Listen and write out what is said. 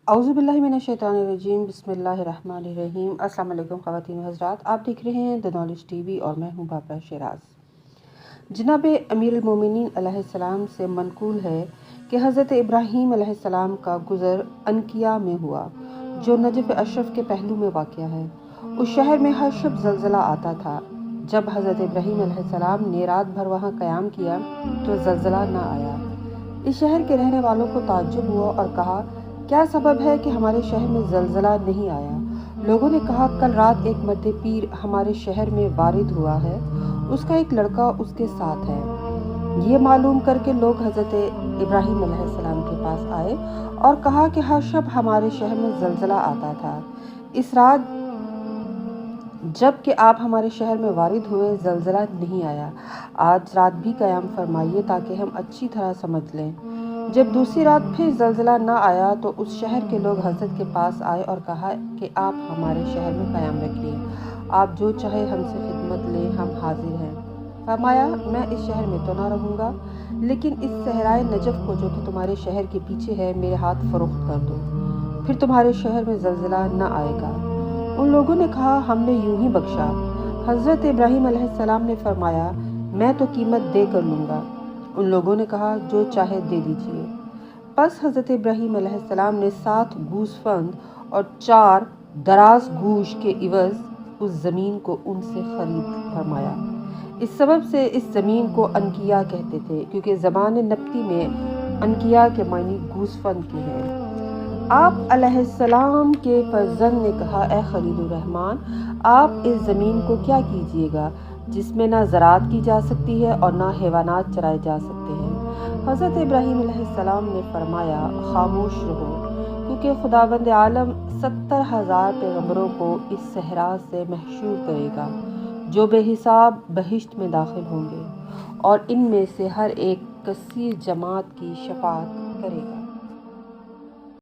औज़ुबिल्लाहिमिनश्शैतानिर्रजीम बिस्मिल्लाहिर्रहमानिर्रहीम। अस्सलाम वालेकुम ख़वातीन व हज़रात, आप देख रहे हैं द नॉलेज टीवी और मैं हूं बाबरा शिराज। जनाब अमीरुल मोमिनीन अलैहिस्सलाम से मनकूल है कि हज़रत इब्राहीम अलैहिस्सलाम का गुज़र अनकिया में हुआ, जो नजफ़ अशरफ के पहलू में वाक़या है। उस शहर में हर शब ज़लज़ला आता था। जब हज़रत इब्राहीम अलैहिस्सलाम ने रात भर वहाँ क़याम किया तो ज़लज़ला न आया। इस शहर के रहने वालों को ताज्जुब हुआ और कहा, क्या सबब है कि हमारे शहर में ज़लज़ला नहीं आया? लोगों ने कहा, कल रात एक मर्द पीर हमारे शहर में वारिद हुआ है, उसका एक लड़का उसके साथ है। ये मालूम करके लोग हज़रत इब्राहीम अलैहिस्सलाम के पास आए और कहा कि हर शब हमारे शहर में ज़लज़ला आता था। इस रात जब कि आप हमारे शहर में वारिद हुए ज़लज़ला नहीं आया। आज रात भी क़याम फरमाइए ताकि हम अच्छी तरह समझ लें। जब दूसरी रात फिर ज़लज़ला न आया तो उस शहर के लोग हज़रत के पास आए और कहा कि आप हमारे शहर में क़याम रखिए, आप जो चाहे हमसे खिदमत लें, हम हाजिर हैं। फरमाया, मैं इस शहर में तो ना रहूँगा, लेकिन इस सहराए नजफ़ को जो कि तुम्हारे शहर के पीछे है मेरे हाथ फ़रोख्त कर दो, फिर तुम्हारे शहर में ज़लज़ला न आएगा। उन लोगों ने कहा, हमने यूं ही बख्शा। हज़रत इब्राहीम अलैहिस्सलाम ने फरमाया, मैं तो कीमत दे कर लूँगा। उन लोगों ने कहा, जो चाहे दे दीजिए। बस हज़रत इब्राहीम अलैहिस्सलाम ने 7 गूसफंद और 4 दराज गूश के इवज़ उस ज़मीन को उनसे ख़रीद फरमाया। इस सबब से इस ज़मीन को अनकिया कहते थे, क्योंकि ज़बान नबती में अनकिया के मानी गूसफंद की है। आप अलैहिस्सलाम के फर्जंद ने कहा, ए खलीलुर रहमान, आप इस ज़मीन को क्या कीजिएगा जिसमें ना ज़राअत की जा सकती है और ना हैवानात चराए जा सकते हैं? हज़रत इब्राहीम अलैहिस्सलाम ने फरमाया, खामोश रहो, क्योंकि खुदावंद आलम 70,000 पैगंबरों को इस सहरा से महशूर करेगा, जो बेहिसाब बहिश्त में दाखिल होंगे और इनमें से हर एक कसीर जमात की शफाअत करेगा।